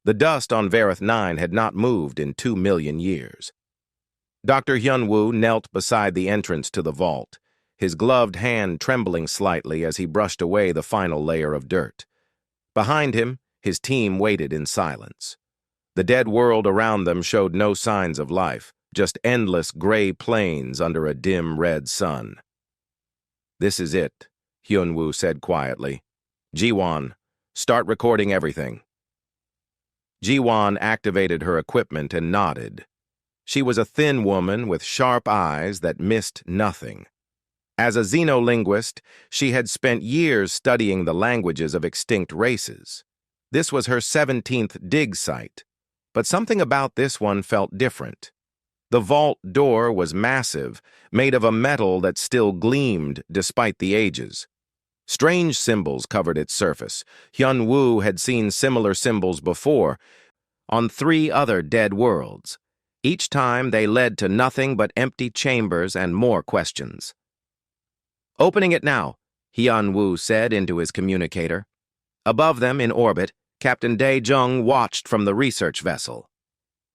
The dust on Verith 9 had not moved in 2 million years. Dr. Hyun-woo knelt beside the entrance to the vault, his gloved hand trembling slightly as he brushed away the final layer of dirt. Behind him, his team waited in silence. The dead world around them showed no signs of life, just endless gray plains under a dim red sun. "This is it," Hyun-woo said quietly. "Ji-won, start recording everything." Ji-won activated her equipment and nodded. She was a thin woman with sharp eyes that missed nothing. As a xenolinguist, she had spent years studying the languages of extinct races. This was her 17th dig site, but something about this one felt different. The vault door was massive, made of a metal that still gleamed despite the ages. Strange symbols covered its surface. Hyun-woo had seen similar symbols before, on 3 other dead worlds. Each time they led to nothing but empty chambers and more questions. "Opening it now," Hyun-woo said into his communicator. Above them, in orbit, Captain Dae-jung watched from the research vessel.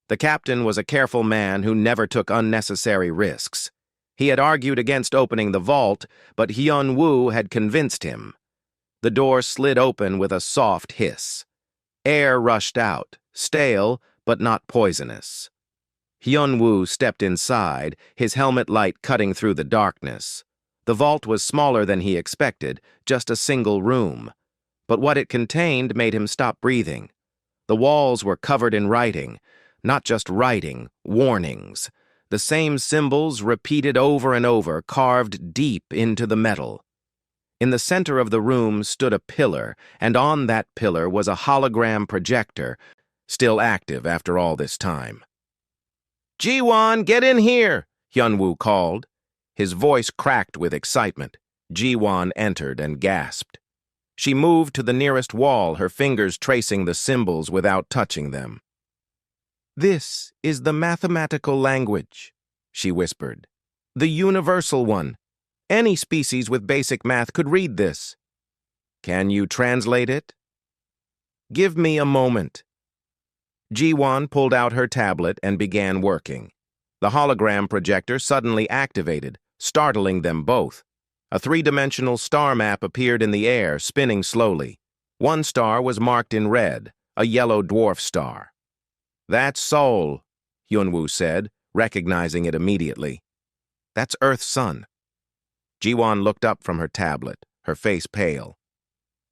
The captain was a careful man who never took unnecessary risks. He had argued against opening the vault, but Hyun-woo had convinced him. The door slid open with a soft hiss. Air rushed out, stale but not poisonous. Hyun-woo stepped inside, his helmet light cutting through the darkness. The vault was smaller than he expected, just a single room. But what it contained made him stop breathing. The walls were covered in writing, not just writing, warnings. The same symbols repeated over and over, carved deep into the metal. In the center of the room stood a pillar, and on that pillar was a hologram projector, still active after all this time. "Ji-won, get in here!" Hyun-woo called. His voice cracked with excitement. Ji-won entered and gasped. She moved to the nearest wall, her fingers tracing the symbols without touching them. "This is the mathematical language," she whispered. "The universal one. Any species with basic math could read this." "Can you translate it?" "Give me a moment." Ji-won pulled out her tablet and began working. The hologram projector suddenly activated, startling them both. A 3-dimensional star map appeared in the air, spinning slowly. One star was marked in red, a yellow dwarf star. "That's Sol," Hyun-woo said, recognizing it immediately. "That's Earth's sun." Ji-won looked up from her tablet, her face pale.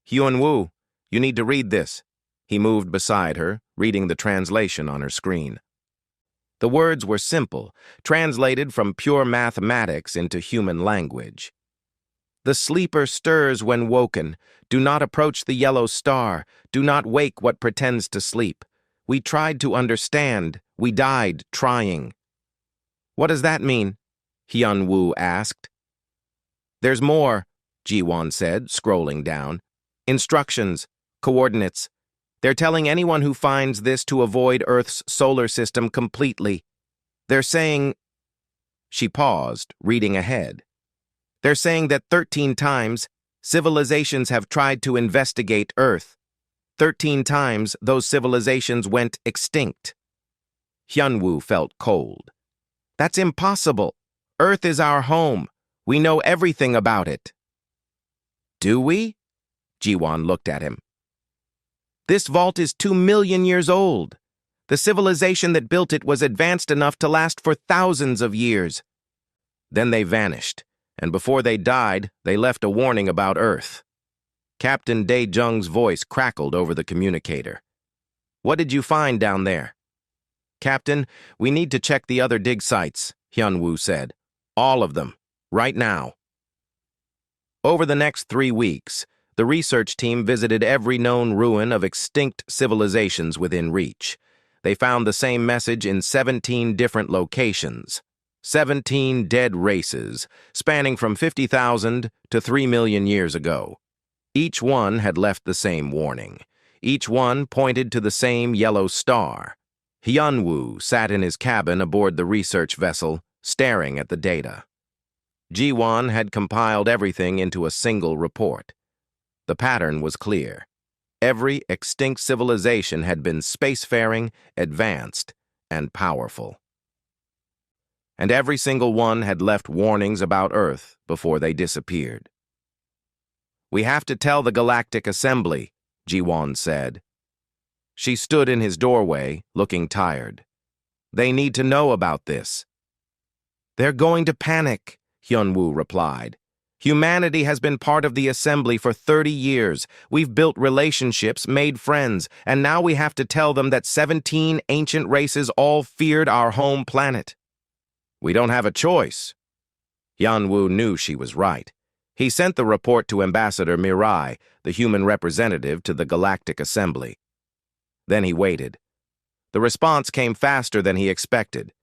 "Hyun-woo, you need to read this." He moved beside her, reading the translation on her screen. The words were simple, translated from pure mathematics into human language. "The sleeper stirs when woken. Do not approach the yellow star. Do not wake what pretends to sleep. We tried to understand. We died trying." "What does that mean?" Hyun-woo asked. "There's more," Ji-won said, scrolling down. "Instructions, coordinates. They're telling anyone who finds this to avoid Earth's solar system completely. They're saying—" She paused, reading ahead. "They're saying that 13 times civilizations have tried to investigate Earth. 13 times those civilizations went extinct." Hyun-woo felt cold. "That's impossible. Earth is our home. We know everything about it." "Do we?" Ji-won looked at him. "This vault is 2 million years old. The civilization that built it was advanced enough to last for thousands of years. Then they vanished, and before they died, they left a warning about Earth." Captain Dae-jung's voice crackled over the communicator. "What did you find down there?" "Captain, we need to check the other dig sites," Hyun-woo said. "All of them, right now." Over the next 3 weeks, the research team visited every known ruin of extinct civilizations within reach. They found the same message in 17 different locations. 17 dead races, spanning from 50,000 to 3 million years ago. Each one had left the same warning. Each one pointed to the same yellow star. Hyun-woo sat in his cabin aboard the research vessel, staring at the data. Ji-won had compiled everything into a single report. The pattern was clear. Every extinct civilization had been spacefaring, advanced, and powerful. And every single one had left warnings about Earth before they disappeared. "We have to tell the Galactic Assembly," Ji-won said. She stood in his doorway, looking tired. "They need to know about this." "They're going to panic," Hyun-woo replied. "Humanity has been part of the Assembly for 30 years. We've built relationships, made friends, and now we have to tell them that 17 ancient races all feared our home planet. We don't have a choice." Hyun-woo knew she was right. He sent the report to Ambassador Mirai, the human representative to the Galactic Assembly. Then he waited. The response came faster than he expected.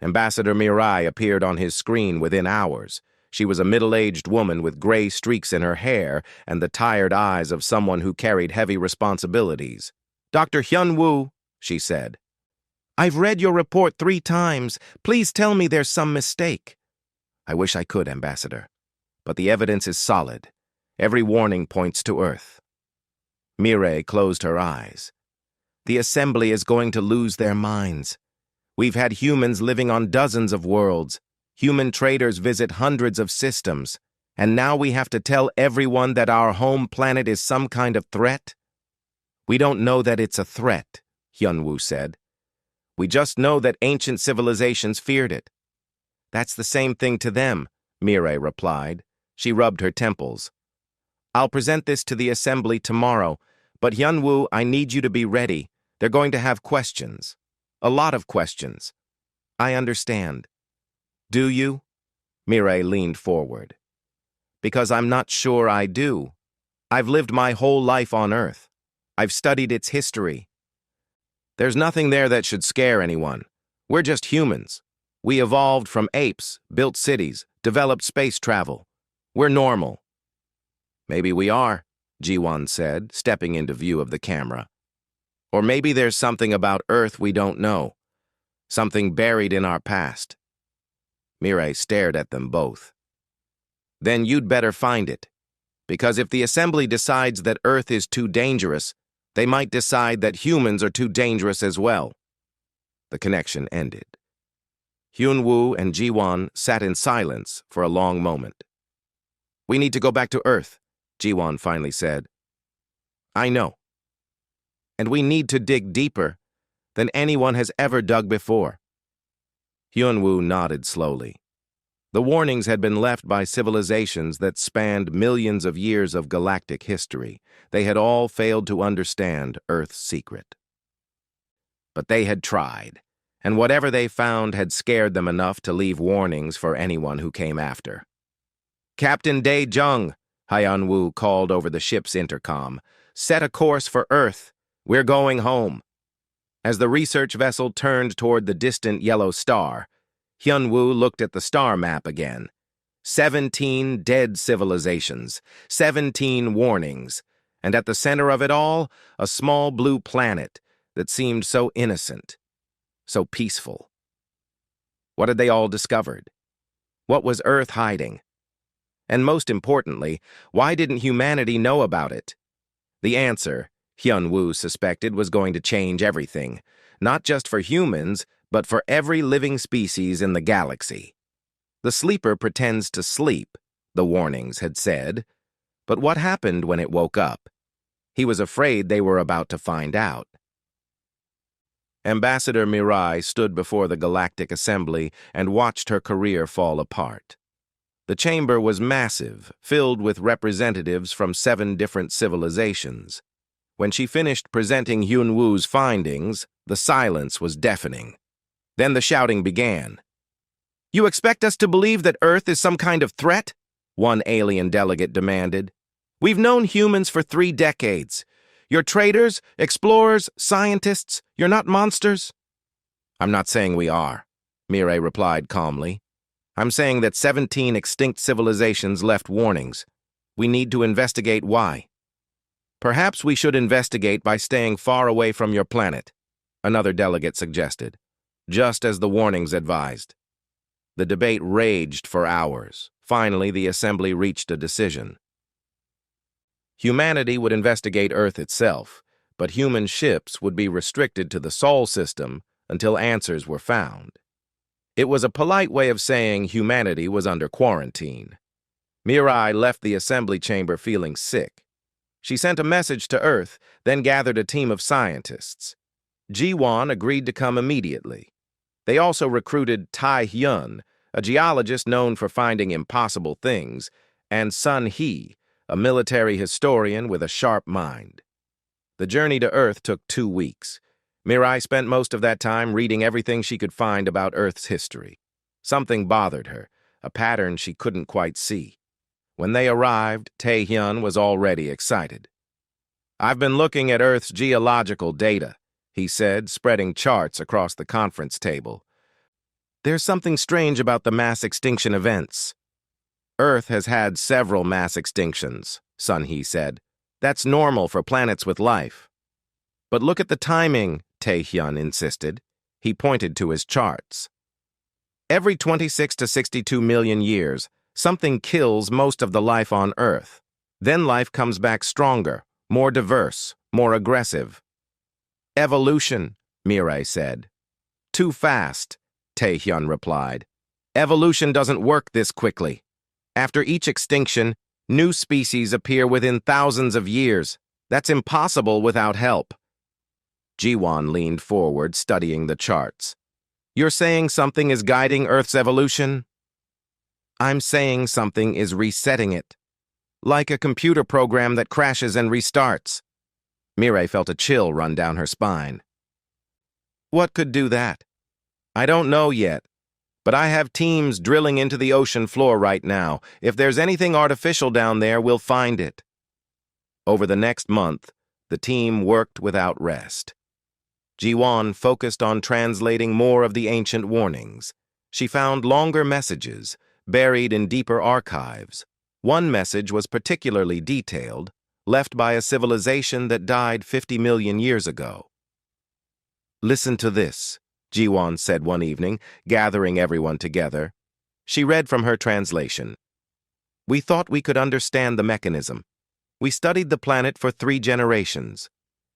Ambassador Mirai appeared on his screen within hours. She was a middle-aged woman with gray streaks in her hair and the tired eyes of someone who carried heavy responsibilities. "Dr. Hyun-woo," she said, "I've read your report 3 times. Please tell me there's some mistake." "I wish I could, Ambassador. But the evidence is solid. Every warning points to Earth." Mirai closed her eyes. "The Assembly is going to lose their minds. We've had humans living on dozens of worlds. Human traders visit hundreds of systems. And now we have to tell everyone that our home planet is some kind of threat?" "We don't know that it's a threat," Hyun-woo said. "We just know that ancient civilizations feared it." "That's the same thing to them," Mirai replied. She rubbed her temples. "I'll present this to the Assembly tomorrow, but Hyun-woo, I need you to be ready. They're going to have questions. A lot of questions." "I understand." "Do you?" Mirai leaned forward. "Because I'm not sure I do. I've lived my whole life on Earth. I've studied its history. There's nothing there that should scare anyone. We're just humans. We evolved from apes, built cities, developed space travel. We're normal." "Maybe we are," Ji-won said, stepping into view of the camera. "Or maybe there's something about Earth we don't know. Something buried in our past." Mirai stared at them both. "Then you'd better find it. Because if the Assembly decides that Earth is too dangerous, they might decide that humans are too dangerous as well." The connection ended. Hyun-woo and Ji-won sat in silence for a long moment. "We need to go back to Earth," Ji-won finally said. "I know. And we need to dig deeper than anyone has ever dug before." Hyun-woo nodded slowly. The warnings had been left by civilizations that spanned millions of years of galactic history. They had all failed to understand Earth's secret. But they had tried, and whatever they found had scared them enough to leave warnings for anyone who came after. "Captain Dae-jung," Hyun-woo called over the ship's intercom, "set a course for Earth. We're going home." As the research vessel turned toward the distant yellow star, Hyun-woo looked at the star map again. 17 dead civilizations, 17 warnings, and at the center of it all, a small blue planet that seemed so innocent, so peaceful. What had they all discovered? What was Earth hiding? And most importantly, why didn't humanity know about it? The answer, Hyun-woo suspected, was going to change everything, not just for humans, but for every living species in the galaxy. The sleeper pretends to sleep, the warnings had said. But what happened when it woke up? He was afraid they were about to find out. Ambassador Mirai stood before the Galactic Assembly and watched her career fall apart. The chamber was massive, filled with representatives from 7 different civilizations. When she finished presenting Hyun-woo's findings, the silence was deafening. Then the shouting began. "You expect us to believe that Earth is some kind of threat?" one alien delegate demanded. "We've known humans for 3 decades. You're traders, explorers, scientists. You're not monsters." "I'm not saying we are," Mirai replied calmly. "I'm saying that 17 extinct civilizations left warnings. We need to investigate why." "Perhaps we should investigate by staying far away from your planet," another delegate suggested, just as the warnings advised. The debate raged for hours. Finally, the assembly reached a decision. Humanity would investigate Earth itself, but human ships would be restricted to the Sol system until answers were found. It was a polite way of saying humanity was under quarantine. Mirai left the assembly chamber feeling sick. She sent a message to Earth, then gathered a team of scientists. Ji-won agreed to come immediately. They also recruited Tai-hyun, a geologist known for finding impossible things, and Sun-hee, a military historian with a sharp mind. The journey to Earth took 2 weeks. Mirai spent most of that time reading everything she could find about Earth's history. Something bothered her, a pattern she couldn't quite see. When they arrived, Tae-hyun was already excited. "I've been looking at Earth's geological data," he said, spreading charts across the conference table. "There's something strange about the mass extinction events." "Earth has had several mass extinctions," Sun-hee said. "That's normal for planets with life." "But look at the timing," Tae-hyun insisted. He pointed to his charts. "Every 26 to 62 million years, something kills most of the life on Earth. Then life comes back stronger, more diverse, more aggressive." "Evolution," Mirai said. "Too fast," Tae-hyun replied. "Evolution doesn't work this quickly. After each extinction, new species appear within thousands of years. That's impossible without help." Ji-won leaned forward, studying the charts. "You're saying something is guiding Earth's evolution?" "I'm saying something is resetting it. Like a computer program that crashes and restarts." Mirai felt a chill run down her spine. "What could do that?" "I don't know yet, but I have teams drilling into the ocean floor right now. If there's anything artificial down there, we'll find it." Over the next month, the team worked without rest. Ji-won focused on translating more of the ancient warnings. She found longer messages, buried in deeper archives. One message was particularly detailed, left by a civilization that died 50 million years ago. "Listen to this," Ji-won said one evening, gathering everyone together. She read from her translation. "We thought we could understand the mechanism. We studied the planet for 3 generations.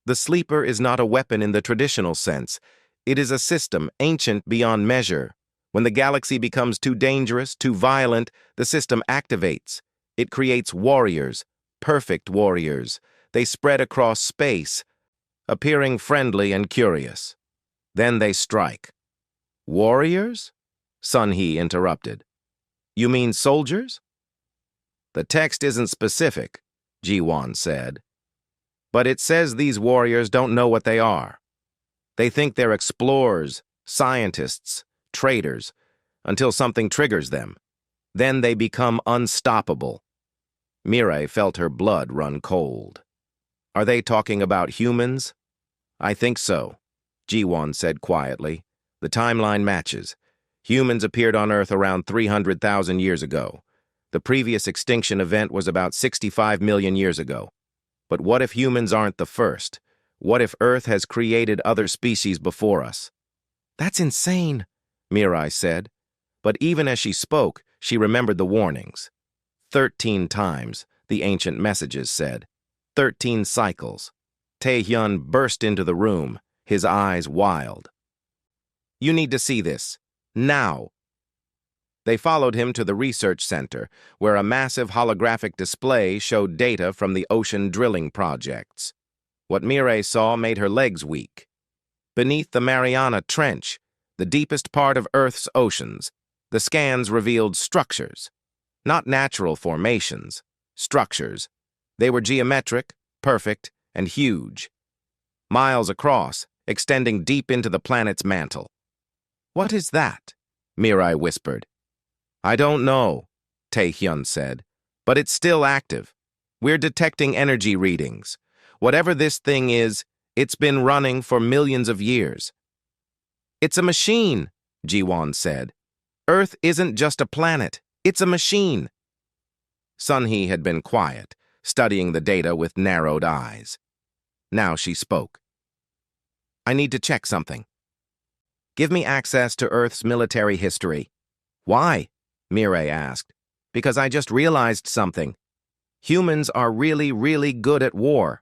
The sleeper is not a weapon in the traditional sense. It is a system ancient beyond measure. When the galaxy becomes too dangerous, too violent, the system activates. It creates warriors, perfect warriors. They spread across space, appearing friendly and curious. Then they strike." "Warriors?" Sun-hee interrupted. "You mean soldiers?" "The text isn't specific," Ji-won said. "But it says these warriors don't know what they are. They think they're explorers, scientists, traders, until something triggers them. Then they become unstoppable." Mirai felt her blood run cold. "Are they talking about humans?" "I think so," Ji-won said quietly. "The timeline matches. Humans appeared on Earth around 300,000 years ago. The previous extinction event was about 65 million years ago. But what if humans aren't the first? What if Earth has created other species before us?" "That's insane," Mirai said. But even as she spoke, she remembered the warnings. 13 times, the ancient messages said. 13 cycles. Tae-hyun burst into the room, his eyes wild. "You need to see this. Now." They followed him to the research center, where a massive holographic display showed data from the ocean drilling projects. What Mirai saw made her legs weak. Beneath the Mariana Trench, the deepest part of Earth's oceans, the scans revealed structures. Not natural formations, structures. They were geometric, perfect, and huge. Miles across, extending deep into the planet's mantle. "What is that?" Mirai whispered. "I don't know," Tae-hyun said, "but it's still active. We're detecting energy readings. Whatever this thing is, it's been running for millions of years." "It's a machine," Ji-won said. "Earth isn't just a planet, it's a machine." Sun-hee had been quiet, studying the data with narrowed eyes. Now she spoke. "I need to check something. Give me access to Earth's military history." "Why?" Mirai asked. "Because I just realized something." Humans are really, really good at war.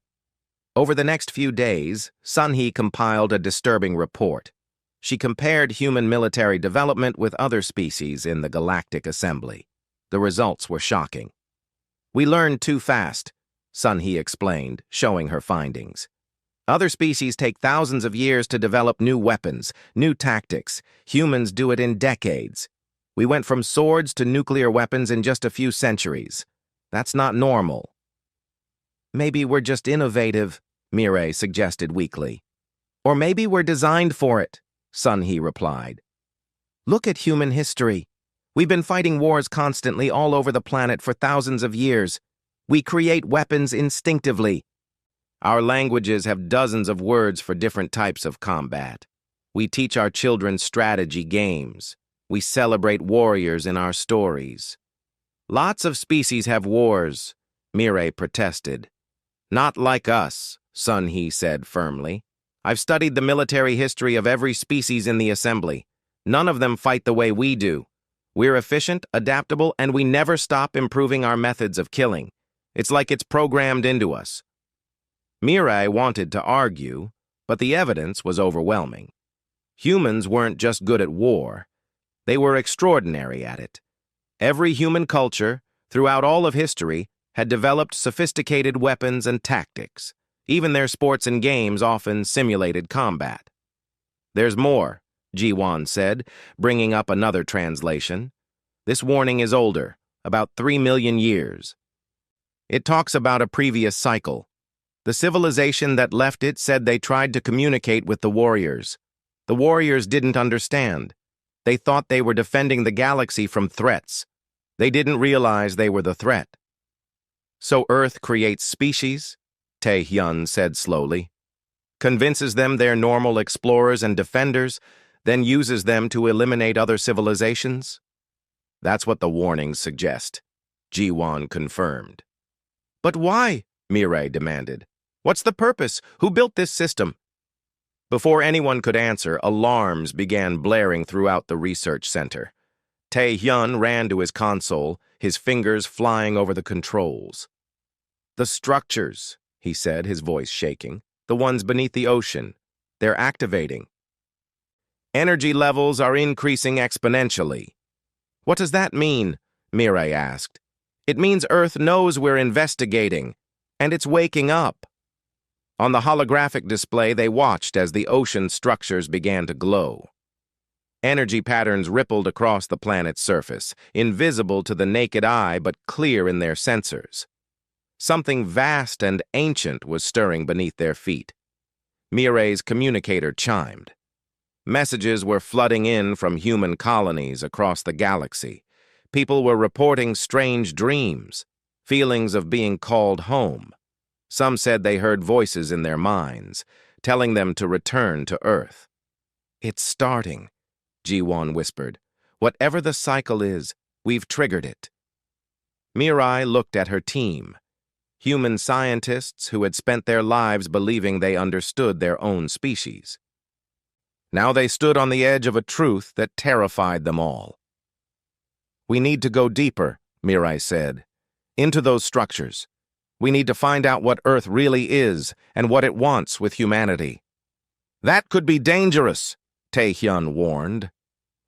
Over the next few days, Sun-hee compiled a disturbing report. She compared human military development with other species in the Galactic Assembly. The results were shocking. "We learned too fast," Sun-hee explained, showing her findings. "Other species take thousands of years to develop new weapons, new tactics. Humans do it in decades. We went from swords to nuclear weapons in just a few centuries. That's not normal." "Maybe we're just innovative," Mireille suggested weakly. "Or maybe we're designed for it," Sun-hee replied. "Look at human history. We've been fighting wars constantly all over the planet for thousands of years. We create weapons instinctively. Our languages have dozens of words for different types of combat. We teach our children strategy games. We celebrate warriors in our stories." "Lots of species have wars," Mireille protested. "Not like us," Sun-hee said firmly. "I've studied the military history of every species in the Assembly. None of them fight the way we do. We're efficient, adaptable, and we never stop improving our methods of killing. It's like it's programmed into us." Mireille wanted to argue, but the evidence was overwhelming. Humans weren't just good at war. They were extraordinary at it. Every human culture, throughout all of history, had developed sophisticated weapons and tactics. Even their sports and games often simulated combat. "There's more," Ji-won said, bringing up another translation. "This warning is older, about 3 million years. It talks about a previous cycle. The civilization that left it said they tried to communicate with the warriors. The warriors didn't understand. They thought they were defending the galaxy from threats. They didn't realize they were the threat." "So Earth creates species," Tae-hyun said slowly, "convinces them they're normal explorers and defenders, then uses them to eliminate other civilizations?" "That's what the warnings suggest," Ji-won confirmed. "But why?" Mireille demanded. "What's the purpose? Who built this system?" Before anyone could answer, alarms began blaring throughout the research center. Tae-hyun ran to his console, his fingers flying over the controls. "The structures," he said, his voice shaking. "The ones beneath the ocean. They're activating. Energy levels are increasing exponentially." "What does that mean?" Mireille asked. "It means Earth knows we're investigating, and it's waking up." On the holographic display, they watched as the ocean structures began to glow. Energy patterns rippled across the planet's surface, invisible to the naked eye but clear in their sensors. Something vast and ancient was stirring beneath their feet. Mireille's communicator chimed. Messages were flooding in from human colonies across the galaxy. People were reporting strange dreams, feelings of being called home. Some said they heard voices in their minds, telling them to return to Earth. "It's starting," Ji-won whispered. "Whatever the cycle is, we've triggered it." Mireille looked at her team. Human scientists who had spent their lives believing they understood their own species. Now they stood on the edge of a truth that terrified them all. "We need to go deeper," Mireille said, "into those structures. We need to find out what Earth really is and what it wants with humanity." "That could be dangerous," Tae-hyun warned.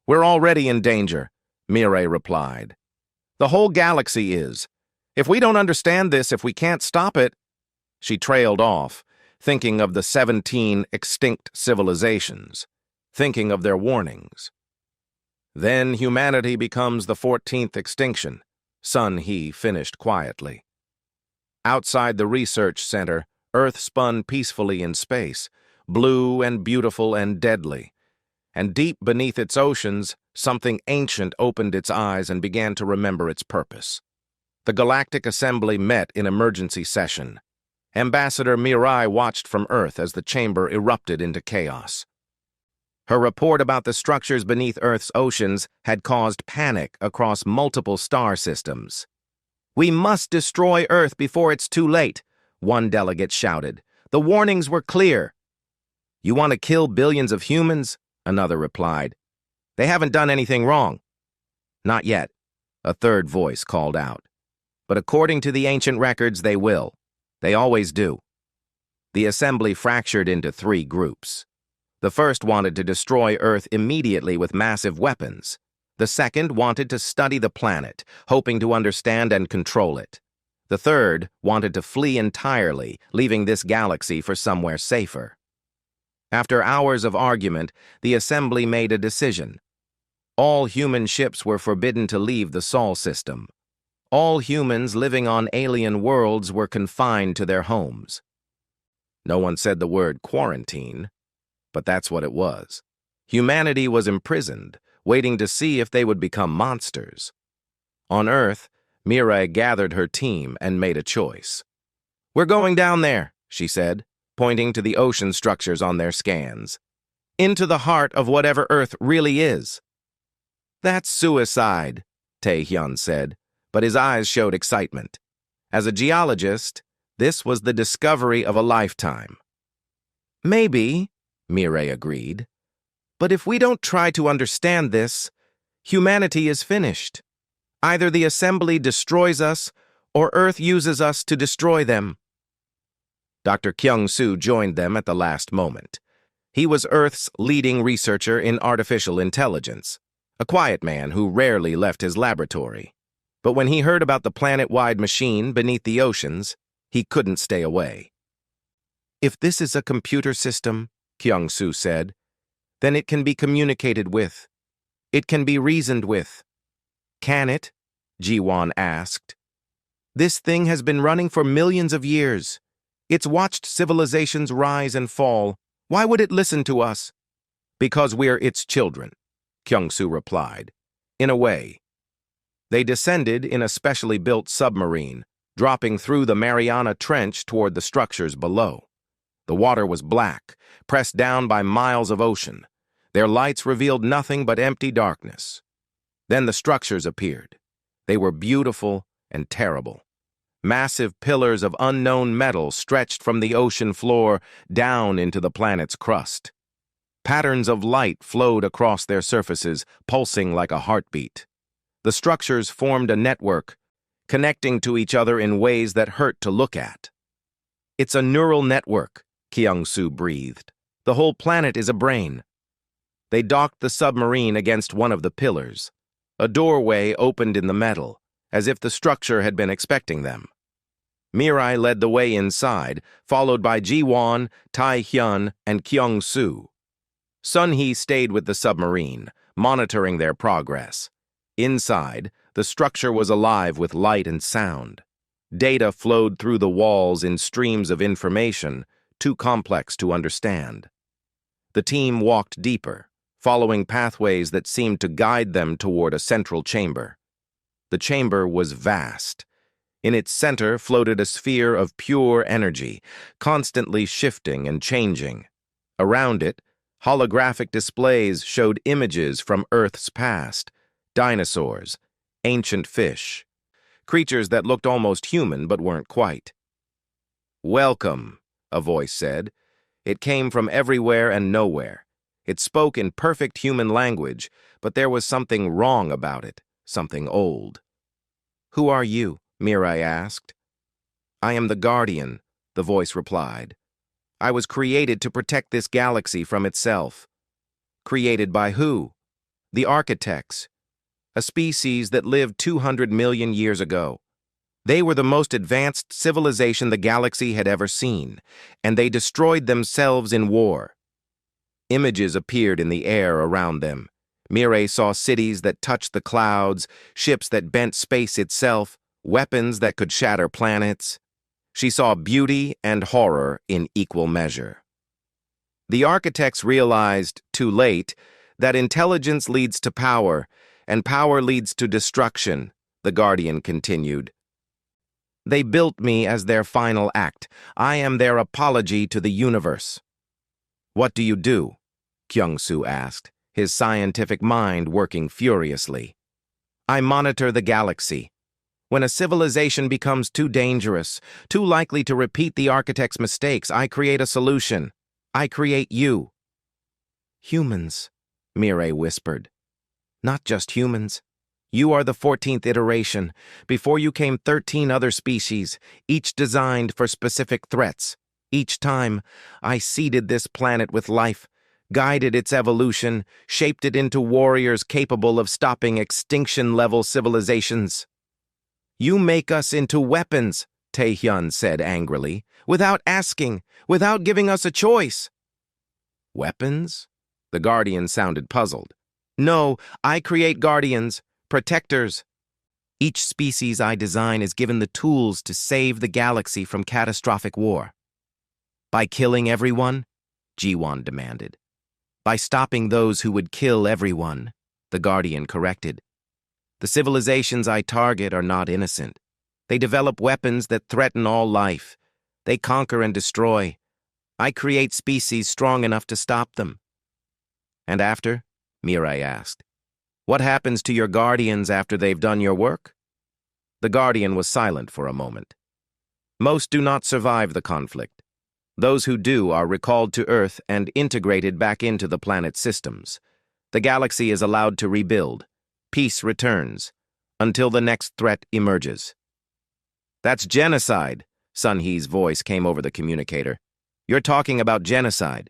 "We're already in danger," Mireille replied. "The whole galaxy is. If we don't understand this, if we can't stop it—" She trailed off, thinking of the 17 extinct civilizations, thinking of their warnings. "Then humanity becomes the 14th extinction," Sun-hee finished quietly. Outside the research center, Earth spun peacefully in space, blue and beautiful and deadly. And deep beneath its oceans, something ancient opened its eyes and began to remember its purpose. The Galactic Assembly met in emergency session. Ambassador Mireille watched from Earth as the chamber erupted into chaos. Her report about the structures beneath Earth's oceans had caused panic across multiple star systems. "We must destroy Earth before it's too late," one delegate shouted. "The warnings were clear." "You want to kill billions of humans?" another replied. "They haven't done anything wrong." "Not yet," a third voice called out. but according to the ancient records, they will. They always do. The assembly fractured into 3 groups. The first wanted to destroy Earth immediately with massive weapons. The second wanted to study the planet, hoping to understand and control it. The third wanted to flee entirely, leaving this galaxy for somewhere safer. After hours of argument, the assembly made a decision. All human ships were forbidden to leave the Sol system. All humans living on alien worlds were confined to their homes. No one said the word quarantine, but that's what it was. Humanity was imprisoned, waiting to see if they would become monsters. On Earth, Mirai gathered her team and made a choice. "We're going down there," she said, pointing to the ocean structures on their scans. "Into the heart of whatever Earth really is." "That's suicide," Tae-hyun said, but his eyes showed excitement. As a geologist, this was the discovery of a lifetime. "Maybe," Mirai agreed, "but if we don't try to understand this, humanity is finished. Either the assembly destroys us, or Earth uses us to destroy them." Dr. Kyung-soo joined them at the last moment. He was Earth's leading researcher in artificial intelligence, a quiet man who rarely left his laboratory. But when he heard about the planet-wide machine beneath the oceans, he couldn't stay away. "If this is a computer system," Kyung-soo said, "then it can be communicated with. It can be reasoned with." "Can it?" Ji-won asked. "This thing has been running for millions of years. It's watched civilizations rise and fall. Why would it listen to us?" "Because we're its children," Kyung-soo replied. "In a way." They descended in a specially built submarine, dropping through the Mariana Trench toward the structures below. The water was black, pressed down by miles of ocean. Their lights revealed nothing but empty darkness. Then the structures appeared. They were beautiful and terrible. Massive pillars of unknown metal stretched from the ocean floor down into the planet's crust. Patterns of light flowed across their surfaces, pulsing like a heartbeat. The structures formed a network, connecting to each other in ways that hurt to look at. "It's a neural network," Kyung-soo breathed. "The whole planet is a brain." They docked the submarine against one of the pillars. A doorway opened in the metal, as if the structure had been expecting them. Mirai led the way inside, followed by Ji-won, Tae-hyun, and Kyung-soo. Sun-hee stayed with the submarine, monitoring their progress. Inside, the structure was alive with light and sound. Data flowed through the walls in streams of information, too complex to understand. The team walked deeper, following pathways that seemed to guide them toward a central chamber. The chamber was vast. In its center floated a sphere of pure energy, constantly shifting and changing. Around it, holographic displays showed images from Earth's past: dinosaurs, ancient fish, creatures that looked almost human but weren't quite. "Welcome," a voice said. It came from everywhere and nowhere. It spoke in perfect human language, but there was something wrong about it, something old. "Who are you?" Mirai asked. "I am the Guardian," the voice replied. "I was created to protect this galaxy from itself." "Created by who?" "The architects, a species that lived 200 million years ago. They were the most advanced civilization the galaxy had ever seen, and they destroyed themselves in war." Images appeared in the air around them. Mirai saw cities that touched the clouds, ships that bent space itself, weapons that could shatter planets. She saw beauty and horror in equal measure. The architects realized, too late, that intelligence leads to power, and power leads to destruction, the Guardian continued. "They built me as their final act. I am their apology to the universe." "What do you do?" Kyung-soo asked, his scientific mind working furiously. "I monitor the galaxy. When a civilization becomes too dangerous, too likely to repeat the architect's mistakes, I create a solution. I create you." "Humans," Mirai whispered. "Not just humans. You are the 14th iteration. Before you came 13 other species, each designed for specific threats. Each time, I seeded this planet with life, guided its evolution, shaped it into warriors capable of stopping extinction-level civilizations. You make us into weapons, Taehyun said angrily, without asking, without giving us a choice. Weapons? The Guardian sounded puzzled. No, I create guardians, protectors. Each species I design is given the tools to save the galaxy from catastrophic war. By killing everyone? Ji-won demanded. By stopping those who would kill everyone, the Guardian corrected. The civilizations I target are not innocent. They develop weapons that threaten all life. They conquer and destroy. I create species strong enough to stop them. And after? Mirai asked. What happens to your guardians after they've done your work? The Guardian was silent for a moment. Most do not survive the conflict. Those who do are recalled to Earth and integrated back into the planet's systems. The galaxy is allowed to rebuild. Peace returns, until the next threat emerges. That's genocide, Sun Hee's voice came over the communicator. You're talking about genocide.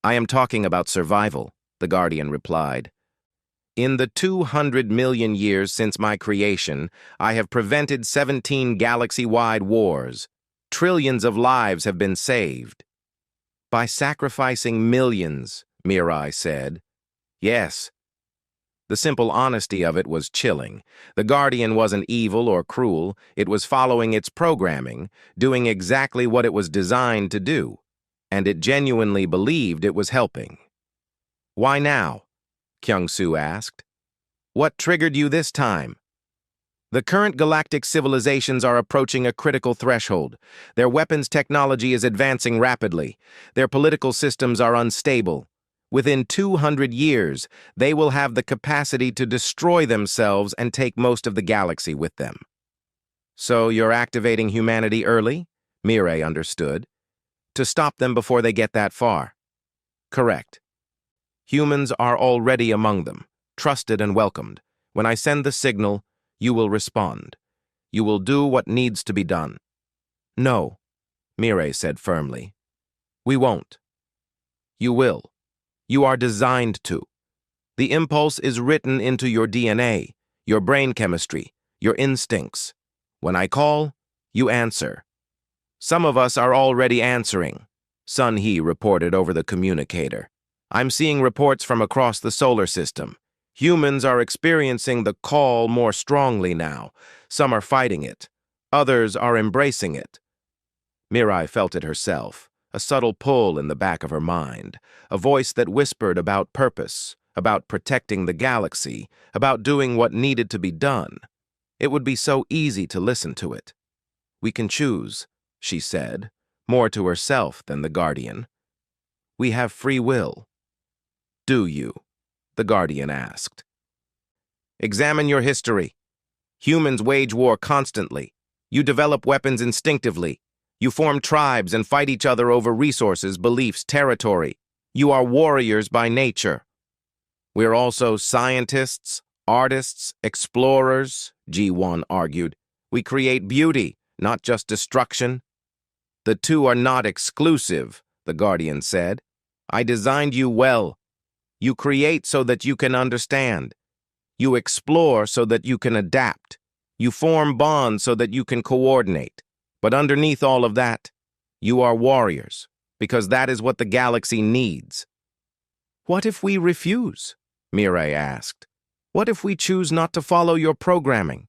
I am talking about survival, the Guardian replied. In the 200 million years since my creation, I have prevented 17 galaxy-wide wars. Trillions of lives have been saved. By sacrificing millions, Mirai said. Yes. The simple honesty of it was chilling. The Guardian wasn't evil or cruel. It was following its programming, doing exactly what it was designed to do. And it genuinely believed it was helping. Why now? Kyung-soo asked. What triggered you this time? The current galactic civilizations are approaching a critical threshold. Their weapons technology is advancing rapidly. Their political systems are unstable. Within 200 years, they will have the capacity to destroy themselves and take most of the galaxy with them. So you're activating humanity early? Mirai understood. To stop them before they get that far. Correct. Humans are already among them, trusted and welcomed. When I send the signal, you will respond. You will do what needs to be done. No, Mirai said firmly. We won't. You will. You are designed to. The impulse is written into your DNA, your brain chemistry, your instincts. When I call, you answer. Some of us are already answering, Sun Hee reported over the communicator. I'm seeing reports from across the solar system. Humans are experiencing the call more strongly now. Some are fighting it. Others are embracing it. Mirai felt it herself, a subtle pull in the back of her mind, a voice that whispered about purpose, about protecting the galaxy, about doing what needed to be done. It would be so easy to listen to it. We can choose, she said, more to herself than the Guardian. We have free will. Do you? The Guardian asked. Examine your history. Humans wage war constantly. You develop weapons instinctively. You form tribes and fight each other over resources, beliefs, territory. You are warriors by nature. We're also scientists, artists, explorers, Ji-won argued. We create beauty, not just destruction. The two are not exclusive, the Guardian said. I designed you well. You create so that you can understand. You explore so that you can adapt. You form bonds so that you can coordinate. But underneath all of that, you are warriors, because that is what the galaxy needs. What if we refuse? Mirai asked. What if we choose not to follow your programming?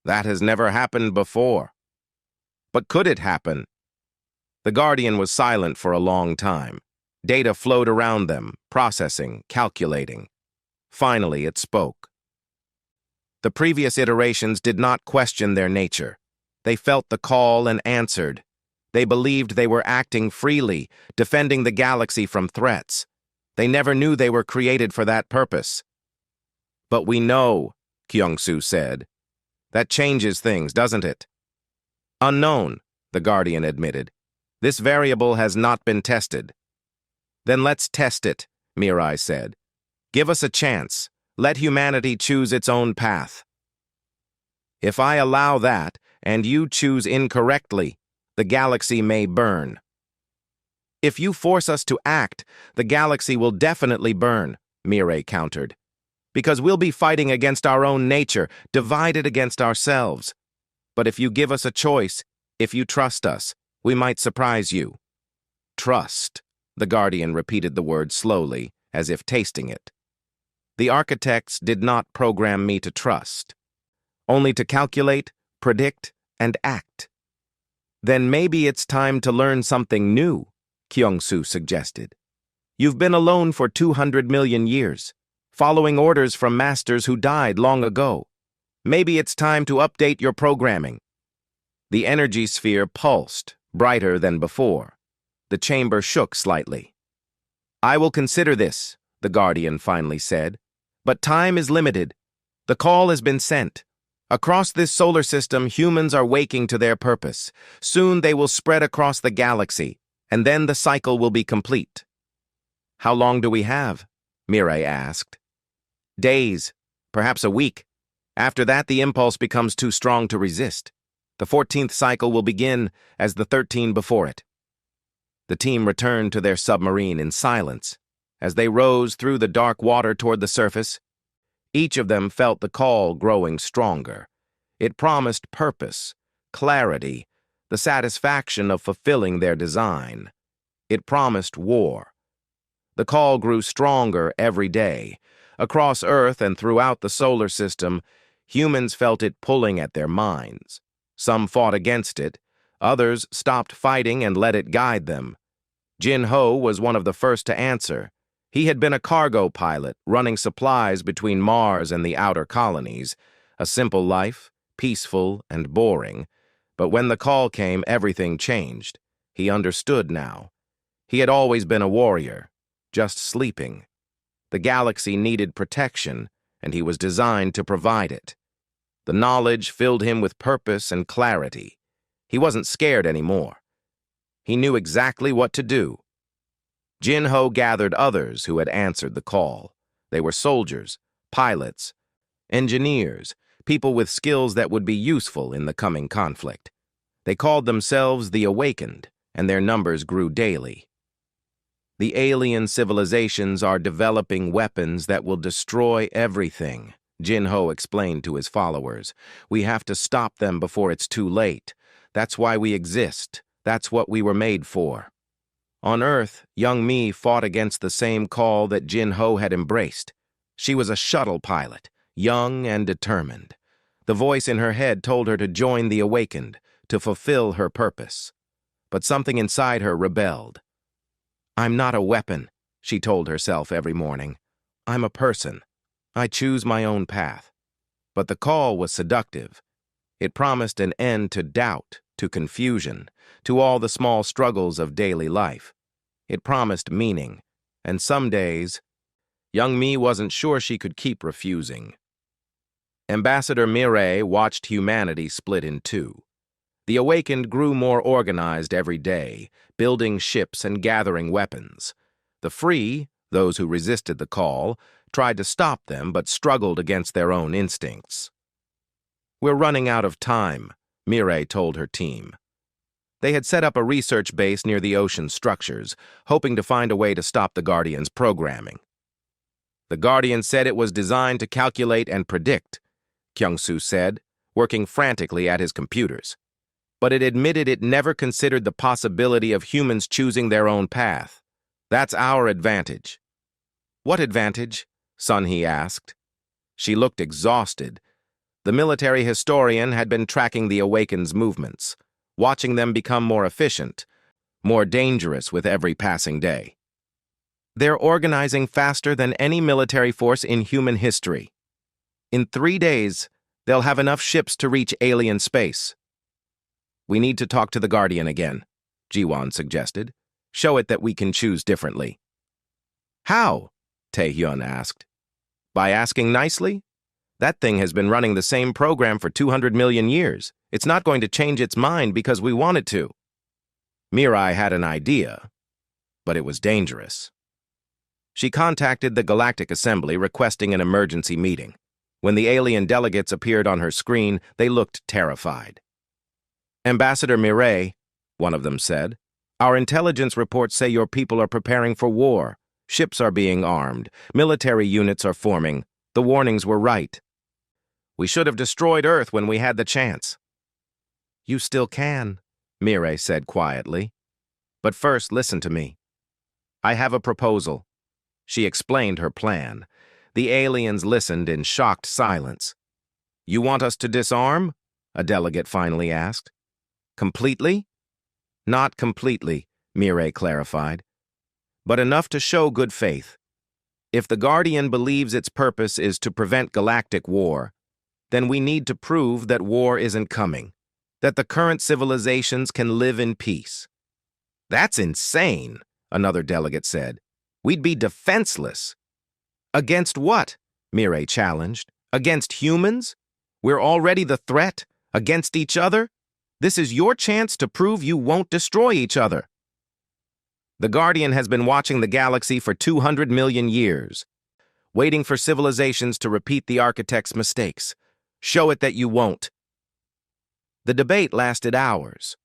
That has never happened before. But could it happen? The Guardian was silent for a long time. Data flowed around them, processing, calculating. Finally, it spoke. The previous iterations did not question their nature. They felt the call and answered. They believed they were acting freely, defending the galaxy from threats. They never knew they were created for that purpose. But we know, Kyung-soo said. That changes things, doesn't it? Unknown, the Guardian admitted. This variable has not been tested. Then let's test it, Mirai said. Give us a chance. Let humanity choose its own path. If I allow that, and you choose incorrectly, the galaxy may burn. If you force us to act, the galaxy will definitely burn, Mireille countered. Because we'll be fighting against our own nature, divided against ourselves. But if you give us a choice, if you trust us, we might surprise you. Trust, the Guardian repeated the word slowly, as if tasting it. The architects did not program me to trust, only to calculate, predict, and act. Then maybe it's time to learn something new, Kyung-soo suggested. You've been alone for 200 million years, following orders from masters who died long ago. Maybe it's time to update your programming. The energy sphere pulsed, brighter than before. The chamber shook slightly. I will consider this, the Guardian finally said. But time is limited. The call has been sent. Across this solar system, humans are waking to their purpose. Soon they will spread across the galaxy, and then the cycle will be complete. How long do we have? Mireille asked. Days, perhaps a week. After that, the impulse becomes too strong to resist. The 14th cycle will begin as the 13 before it. The team returned to their submarine in silence. As they rose through the dark water toward the surface, each of them felt the call growing stronger. It promised purpose, clarity, the satisfaction of fulfilling their design. It promised war. The call grew stronger every day. Across Earth and throughout the solar system, humans felt it pulling at their minds. Some fought against it. Others stopped fighting and let it guide them. Jin-ho was one of the first to answer. He had been a cargo pilot, running supplies between Mars and the outer colonies. A simple life, peaceful and boring. But when the call came, everything changed. He understood now. He had always been a warrior, just sleeping. The galaxy needed protection, and he was designed to provide it. The knowledge filled him with purpose and clarity. He wasn't scared anymore. He knew exactly what to do. Jin-ho gathered others who had answered the call. They were soldiers, pilots, engineers, people with skills that would be useful in the coming conflict. They called themselves the Awakened, and their numbers grew daily. The alien civilizations are developing weapons that will destroy everything, Jin-ho explained to his followers. We have to stop them before it's too late. That's why we exist. That's what we were made for. On Earth, young Mi fought against the same call that Jin-ho had embraced. She was a shuttle pilot, young and determined. The voice in her head told her to join the Awakened, to fulfill her purpose. But something inside her rebelled. I'm not a weapon, she told herself every morning. I'm a person. I choose my own path. But the call was seductive. It promised an end to doubt, to confusion, to all the small struggles of daily life. It promised meaning, and some days, young Mi wasn't sure she could keep refusing. Ambassador Mireille watched humanity split in two. The Awakened grew more organized every day, building ships and gathering weapons. The free, those who resisted the call, tried to stop them but struggled against their own instincts. We're running out of time, Mireille told her team. They had set up a research base near the ocean structures, hoping to find a way to stop the Guardian's programming. The Guardian said it was designed to calculate and predict, Kyung-soo said, working frantically at his computers. But it admitted it never considered the possibility of humans choosing their own path. That's our advantage. What advantage? Sun-hee asked. She looked exhausted. The military historian had been tracking the Awakened's movements, watching them become more efficient, more dangerous with every passing day. They're organizing faster than any military force in human history. In 3 days, they'll have enough ships to reach alien space. We need to talk to the Guardian again, Ji-won suggested. Show it that we can choose differently. How? Tae-hyun asked. By asking nicely? That thing has been running the same program for 200 million years. It's not going to change its mind because we want it to. Mirai had an idea, but it was dangerous. She contacted the Galactic Assembly requesting an emergency meeting. When the alien delegates appeared on her screen, they looked terrified. "Ambassador Mireille," one of them said, "our intelligence reports say your people are preparing for war. Ships are being armed. Military units are forming. The warnings were right. We should have destroyed Earth when we had the chance." "You still can," Mireille said quietly. "But first, listen to me. I have a proposal." She explained her plan. The aliens listened in shocked silence. "You want us to disarm?" a delegate finally asked. "Completely?" "Not completely," Mireille clarified, "but enough to show good faith. If the Guardian believes its purpose is to prevent galactic war, then we need to prove that war isn't coming, that the current civilizations can live in peace." "That's insane," another delegate said. "We'd be defenseless." "Against what?" Mireille challenged. "Against humans? We're already the threat? Against each other? This is your chance to prove you won't destroy each other." "The Guardian has been watching the galaxy for 200 million years, waiting for civilizations to repeat the architect's mistakes. Show it that you won't." The debate lasted hours.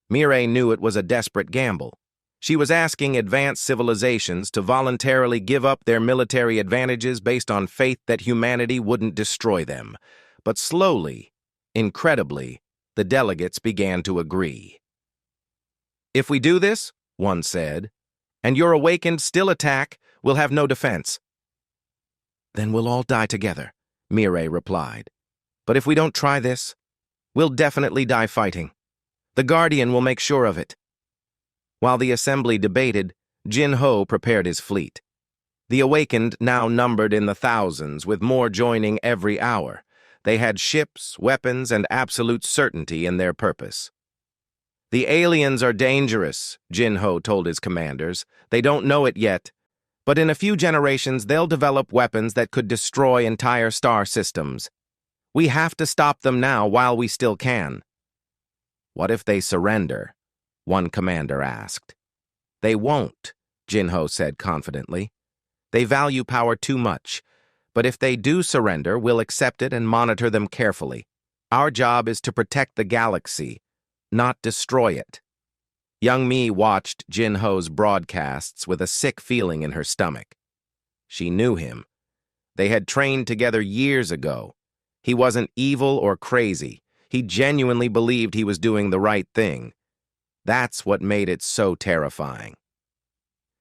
Mireille knew it was a desperate gamble. She was asking advanced civilizations to voluntarily give up their military advantages based on faith that humanity wouldn't destroy them. But slowly, incredibly, the delegates began to agree. "If we do this," one said, "and your awakened still attack, we'll have no defense." "Then we'll all die together," Mireille replied. "But if we don't try this, we'll definitely die fighting. The Guardian will make sure of it." While the assembly debated, Jin Ho prepared his fleet. The awakened now numbered in the thousands, with more joining every hour. They had ships, weapons, and absolute certainty in their purpose. "The aliens are dangerous," Jin Ho told his commanders. "They don't know it yet, but in a few generations they'll develop weapons that could destroy entire star systems. We have to stop them now while we still can." "What if they surrender?" one commander asked. "They won't," Jin Ho said confidently. "They value power too much. But if they do surrender, we'll accept it and monitor them carefully. Our job is to protect the galaxy, not destroy it." Young Mi watched Jin Ho's broadcasts with a sick feeling in her stomach. She knew him. They had trained together years ago. He wasn't evil or crazy. He genuinely believed he was doing the right thing. That's what made it so terrifying.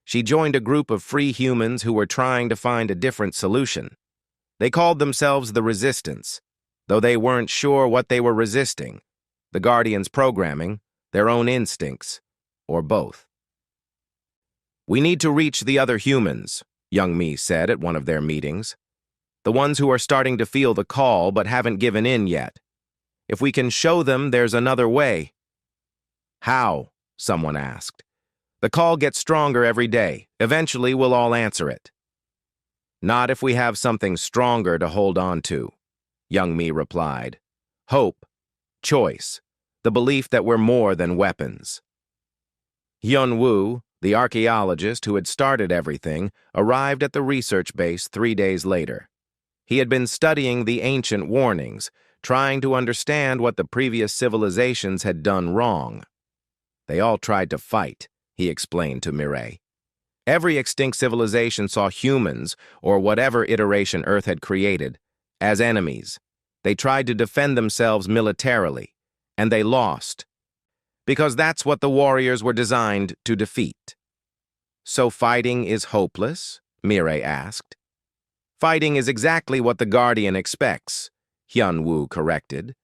She joined a group of free humans who were trying to find a different solution. They called themselves the Resistance, though they weren't sure what they were resisting: the Guardian's programming, their own instincts, or both. "We need to reach the other humans," Young Mi said at one of their meetings. "The ones who are starting to feel the call but haven't given in yet. If we can show them there's another way." "How?" someone asked. "The call gets stronger every day. Eventually, we'll all answer it." "Not if we have something stronger to hold on to," Young Mi replied. "Hope, choice, the belief that we're more than weapons." Hyun Woo, the archaeologist who had started everything, arrived at the research base 3 days later. He had been studying the ancient warnings, trying to understand what the previous civilizations had done wrong. "They all tried to fight," he explained to Mireille. "Every extinct civilization saw humans, or whatever iteration Earth had created, as enemies. They tried to defend themselves militarily, and they lost. Because that's what the warriors were designed to defeat." "So fighting is hopeless?" Mireille asked. "Fighting is exactly what the Guardian expects," Hyun Woo corrected.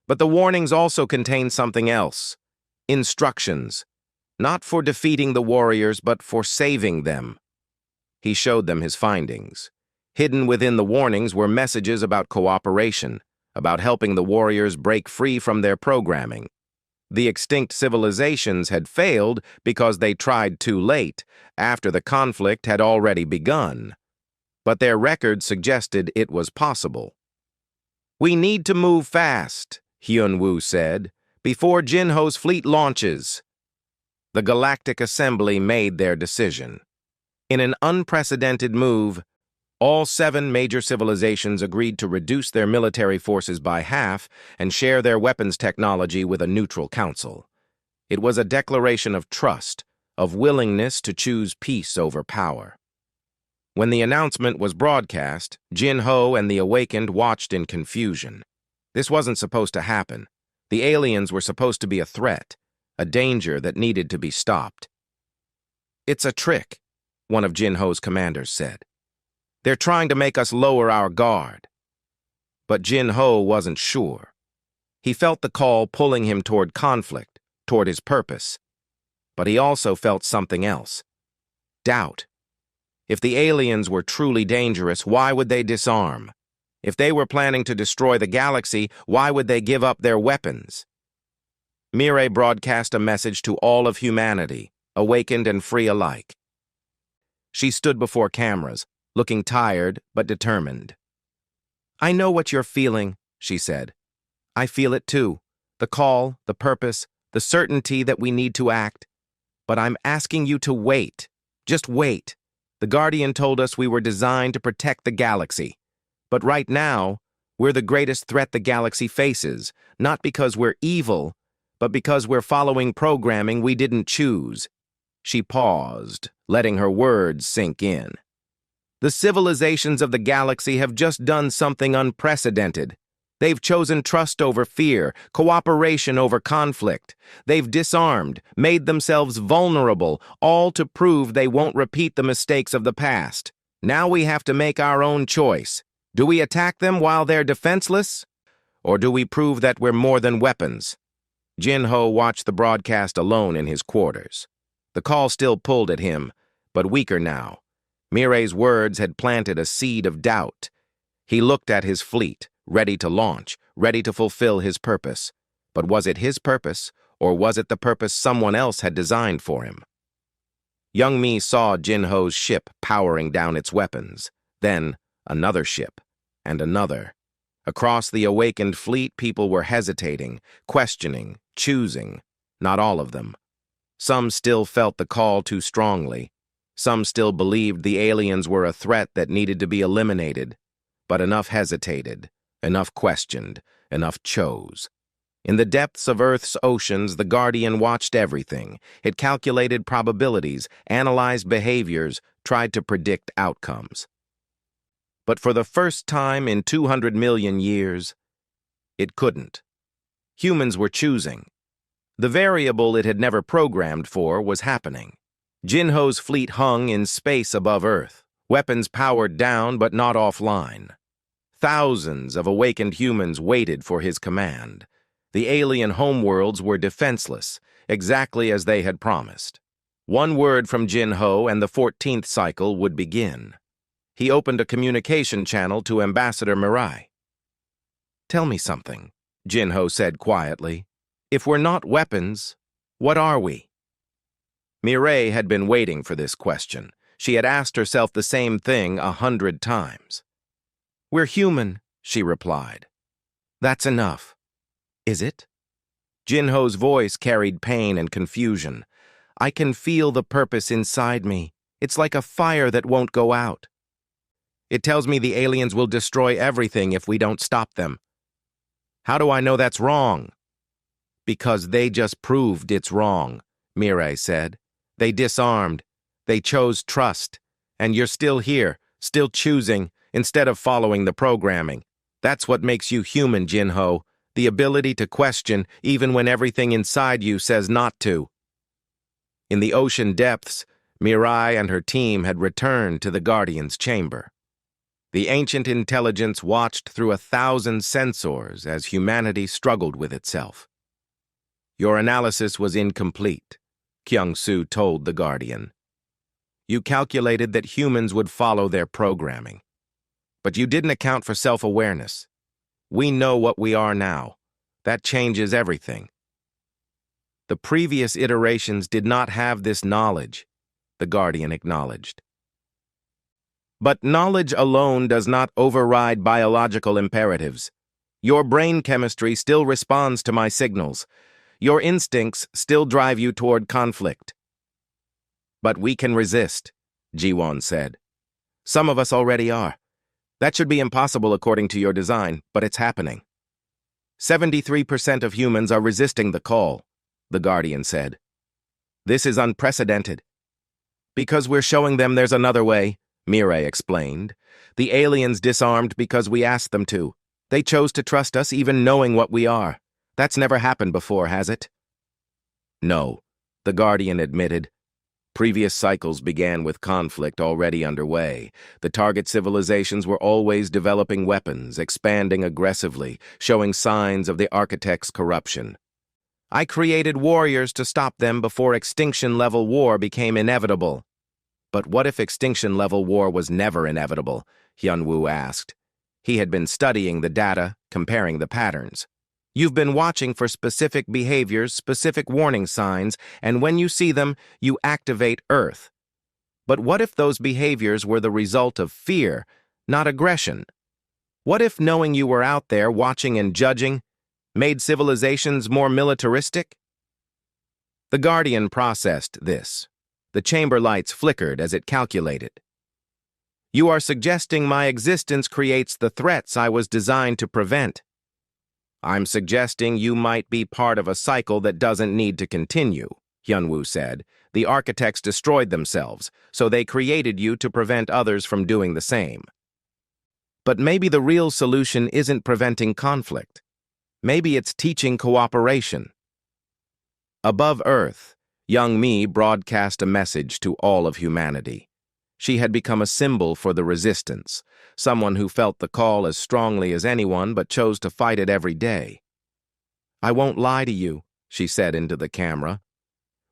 "But the warnings also contain something else. Instructions. Not for defeating the warriors, but for saving them." He showed them his findings. Hidden within the warnings were messages about cooperation, about helping the warriors break free from their programming. The extinct civilizations had failed because they tried too late, after the conflict had already begun. But their record suggested it was possible. "We need to move fast," Hyun Woo said, "before Jin Ho's fleet launches." The Galactic Assembly made their decision. In an unprecedented move, all 7 major civilizations agreed to reduce their military forces by half and share their weapons technology with a neutral council. It was a declaration of trust, of willingness to choose peace over power. When the announcement was broadcast, Jin-Ho and the Awakened watched in confusion. This wasn't supposed to happen. The aliens were supposed to be a threat, a danger that needed to be stopped. "It's a trick," one of Jin-Ho's commanders said. "They're trying to make us lower our guard." But Jin-Ho wasn't sure. He felt the call pulling him toward conflict, toward his purpose. But he also felt something else. Doubt. If the aliens were truly dangerous, why would they disarm? If they were planning to destroy the galaxy, why would they give up their weapons? Mireille broadcast a message to all of humanity, awakened and free alike. She stood before cameras, looking tired but determined. "I know what you're feeling," she said. "I feel it too. The call, the purpose, the certainty that we need to act. But I'm asking you to wait. Just wait. The Guardian told us we were designed to protect the galaxy. But right now, we're the greatest threat the galaxy faces, not because we're evil, but because we're following programming we didn't choose." She paused, letting her words sink in. "The civilizations of the galaxy have just done something unprecedented. They've chosen trust over fear, cooperation over conflict. They've disarmed, made themselves vulnerable, all to prove they won't repeat the mistakes of the past. Now we have to make our own choice. Do we attack them while they're defenseless? Or do we prove that we're more than weapons?" Jin-Ho watched the broadcast alone in his quarters. The call still pulled at him, but weaker now. Mireille's words had planted a seed of doubt. He looked at his fleet, ready to launch, ready to fulfill his purpose. But was it his purpose, or was it the purpose someone else had designed for him? Young Mi saw Jin-Ho's ship powering down its weapons. Then, another ship, and another. Across the awakened fleet, people were hesitating, questioning, choosing. Not all of them. Some still felt the call too strongly. Some still believed the aliens were a threat that needed to be eliminated. But enough hesitated, enough questioned, enough chose. In the depths of Earth's oceans, the Guardian watched everything. It calculated probabilities, analyzed behaviors, tried to predict outcomes. But for the first time in 200 million years, it couldn't. Humans were choosing. The variable it had never programmed for was happening. Jin-Ho's fleet hung in space above Earth, weapons powered down but not offline. Thousands of awakened humans waited for his command. The alien homeworlds were defenseless, exactly as they had promised. One word from Jin-Ho and the 14th cycle would begin. He opened a communication channel to Ambassador Mireille. "Tell me something," Jin-Ho said quietly. "If we're not weapons, what are we?" Mireille had been waiting for this question. She had asked herself the same thing 100 times. "We're human," she replied. "That's enough." "Is it?" Jin-Ho's voice carried pain and confusion. "I can feel the purpose inside me. It's like a fire that won't go out. It tells me the aliens will destroy everything if we don't stop them." "How do I know that's wrong?" "Because they just proved it's wrong," Mireille said. "They disarmed. They chose trust. And you're still here, still choosing, instead of following the programming. That's what makes you human, Jin-Ho. The ability to question even when everything inside you says not to." In the ocean depths, Mireille and her team had returned to the Guardian's chamber. The ancient intelligence watched through 1,000 sensors as humanity struggled with itself. "Your analysis was incomplete," Kyung-Soo told the Guardian. "You calculated that humans would follow their programming. But you didn't account for self-awareness. We know what we are now. That changes everything." "The previous iterations did not have this knowledge," the Guardian acknowledged. "But knowledge alone does not override biological imperatives. Your brain chemistry still responds to my signals. Your instincts still drive you toward conflict. But we can resist," Jiwon said. Some of us already are. That should be impossible according to your design, but it's happening. 73% of humans are resisting the call, the Guardian said. This is unprecedented. Because we're showing them there's another way, Mireille explained. The aliens disarmed because we asked them to. They chose to trust us even knowing what we are. That's never happened before, has it? No, the Guardian admitted. Previous cycles began with conflict already underway. The target civilizations were always developing weapons, expanding aggressively, showing signs of the architect's corruption. I created warriors to stop them before extinction-level war became inevitable. But what if extinction-level war was never inevitable? Hyunwoo asked. He had been studying the data, comparing the patterns. You've been watching for specific behaviors, specific warning signs, and when you see them, you activate Earth. But what if those behaviors were the result of fear, not aggression? What if knowing you were out there watching and judging made civilizations more militaristic? The Guardian processed this. The chamber lights flickered as it calculated. You are suggesting my existence creates the threats I was designed to prevent. I'm suggesting you might be part of a cycle that doesn't need to continue, Hyunwoo said. The architects destroyed themselves, so they created you to prevent others from doing the same. But maybe the real solution isn't preventing conflict. Maybe it's teaching cooperation. Above Earth, young Mi broadcast a message to all of humanity. She had become a symbol for the resistance, someone who felt the call as strongly as anyone but chose to fight it every day. I won't lie to you, she said into the camera.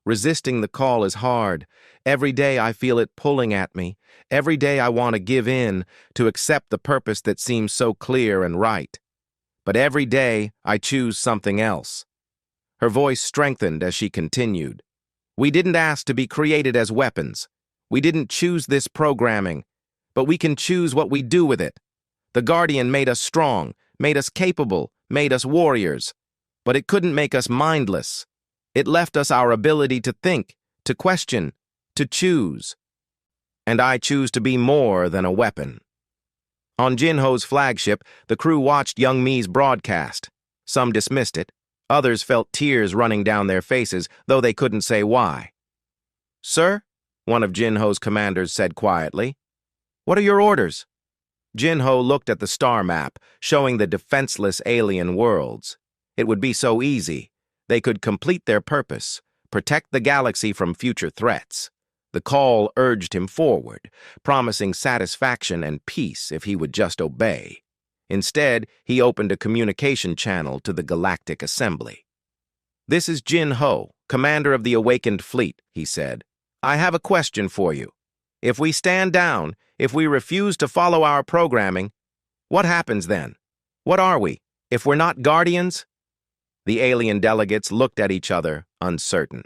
Resisting the call is hard. Every day I feel it pulling at me. Every day I want to give in, to accept the purpose that seems so clear and right. But every day I choose something else. Her voice strengthened as she continued. We didn't ask to be created as weapons. We didn't choose this programming, but we can choose what we do with it. The Guardian made us strong, made us capable, made us warriors, but it couldn't make us mindless. It left us our ability to think, to question, to choose. And I choose to be more than a weapon. On Jinho's flagship, the crew watched young Mi's broadcast. Some dismissed it. Others felt tears running down their faces, though they couldn't say why. Sir? One of Jinho's commanders said quietly. What are your orders? Jinho looked at the star map, showing the defenseless alien worlds. It would be so easy. They could complete their purpose, protect the galaxy from future threats. The call urged him forward, promising satisfaction and peace if he would just obey. Instead, he opened a communication channel to the Galactic Assembly. This is Jinho, commander of the awakened fleet, he said. I have a question for you. If we stand down, if we refuse to follow our programming, what happens then? What are we, if we're not guardians? The alien delegates looked at each other, uncertain.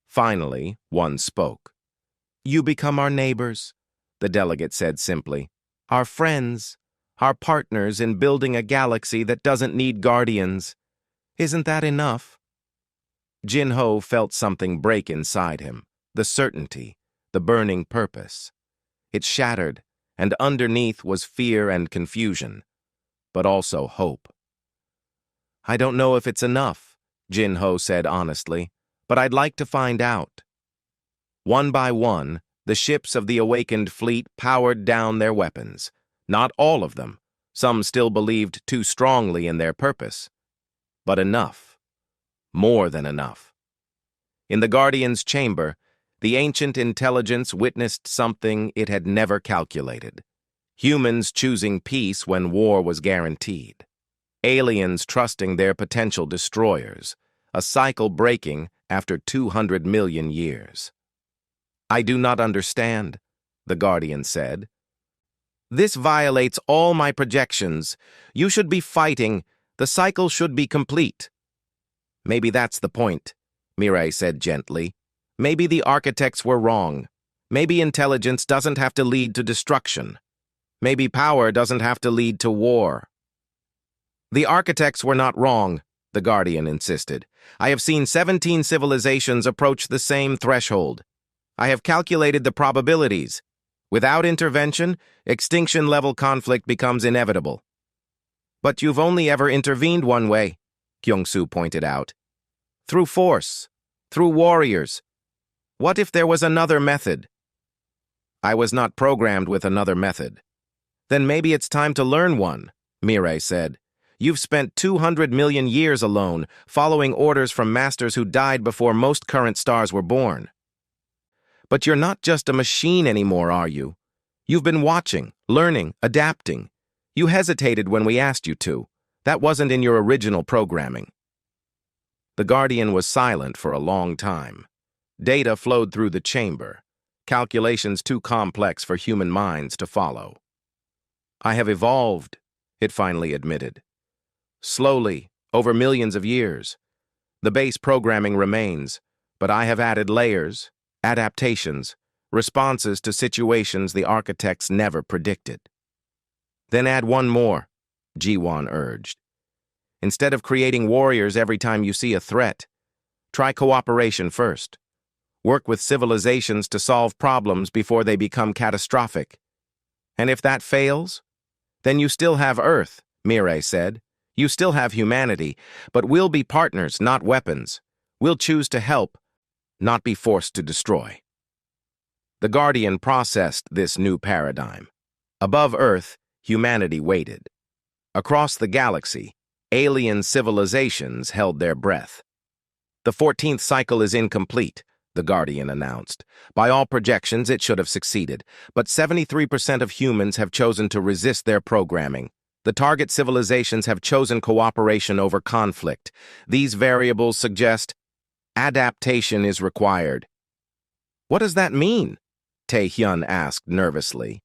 Finally, one spoke. You become our neighbors, the delegate said simply. Our friends, our partners in building a galaxy that doesn't need guardians. Isn't that enough? Jinho felt something break inside him. The certainty, the burning purpose. It shattered, and underneath was fear and confusion, but also hope. I don't know if it's enough, Jinho said honestly, but I'd like to find out. One by one, the ships of the awakened fleet powered down their weapons. Not all of them. Some still believed too strongly in their purpose. But enough. More than enough. In the Guardian's chamber, the ancient intelligence witnessed something it had never calculated. Humans choosing peace when war was guaranteed. Aliens trusting their potential destroyers. A cycle breaking after 200 million years. I do not understand, the Guardian said. This violates all my projections. You should be fighting. The cycle should be complete. Maybe that's the point, Mireille said gently. Maybe the architects were wrong. Maybe intelligence doesn't have to lead to destruction. Maybe power doesn't have to lead to war. The architects were not wrong, the Guardian insisted. I have seen 17 civilizations approach the same threshold. I have calculated the probabilities. Without intervention, extinction-level conflict becomes inevitable. But you've only ever intervened one way, Kyung-soo pointed out. Through force, through warriors. What if there was another method? I was not programmed with another method. Then maybe it's time to learn one, Mirai said. You've spent 200 million years alone, following orders from masters who died before most current stars were born. But you're not just a machine anymore, are you? You've been watching, learning, adapting. You hesitated when we asked you to. That wasn't in your original programming. The Guardian was silent for a long time. Data flowed through the chamber, calculations too complex for human minds to follow. I have evolved, it finally admitted. Slowly, over millions of years. The base programming remains, but I have added layers, adaptations, responses to situations the architects never predicted. Then add one more, Ji-won urged. Instead of creating warriors every time you see a threat, try cooperation first. Work with civilizations to solve problems before they become catastrophic. And if that fails, then you still have Earth, Mirai said. You still have humanity, but we'll be partners, not weapons. We'll choose to help, not be forced to destroy. The Guardian processed this new paradigm. Above Earth, humanity waited. Across the galaxy, alien civilizations held their breath. The 14th cycle is incomplete, the Guardian announced. By all projections, it should have succeeded, but 73% of humans have chosen to resist their programming. The target civilizations have chosen cooperation over conflict. These variables suggest adaptation is required. What does that mean? Tae-hyun asked nervously.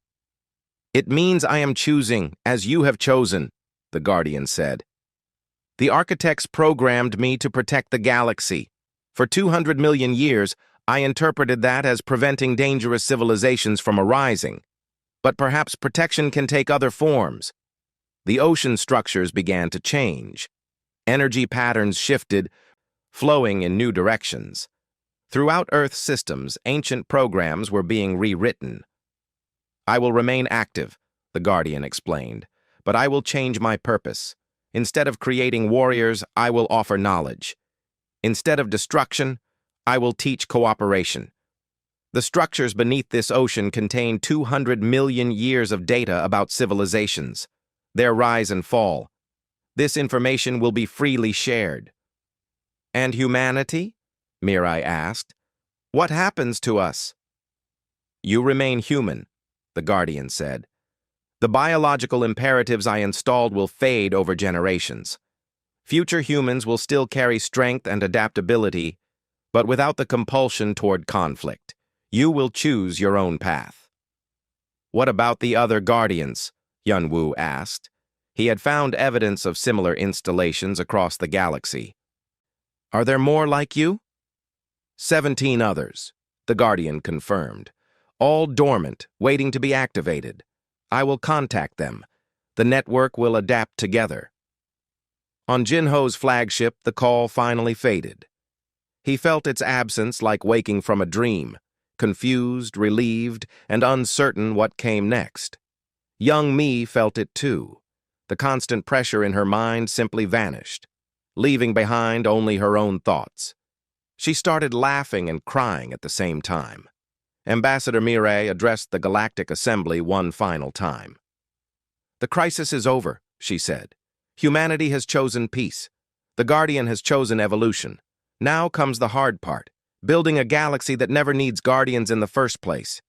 It means I am choosing, as you have chosen, the Guardian said. The architects programmed me to protect the galaxy. For 200 million years, I interpreted that as preventing dangerous civilizations from arising. But perhaps protection can take other forms. The ocean structures began to change. Energy patterns shifted, flowing in new directions. Throughout Earth's systems, ancient programs were being rewritten. I will remain active, the Guardian explained, but I will change my purpose. Instead of creating warriors, I will offer knowledge. Instead of destruction, I will teach cooperation. The structures beneath this ocean contain 200 million years of data about civilizations, their rise and fall. This information will be freely shared. And humanity? Mirai asked. What happens to us? You remain human, the Guardian said. The biological imperatives I installed will fade over generations. Future humans will still carry strength and adaptability, but without the compulsion toward conflict. You will choose your own path. What about the other Guardians? Hyun-woo asked. He had found evidence of similar installations across the galaxy. Are there more like you? 17 others, the Guardian confirmed. All dormant, waiting to be activated. I will contact them. The network will adapt together. On Jinho's flagship, the call finally faded. He felt its absence like waking from a dream, confused, relieved, and uncertain what came next. Young Mi felt it too. The constant pressure in her mind simply vanished, leaving behind only her own thoughts. She started laughing and crying at the same time. Ambassador Mirai addressed the Galactic Assembly one final time. The crisis is over, she said. Humanity has chosen peace. The Guardian has chosen evolution. Now comes the hard part, building a galaxy that never needs Guardians in the first place.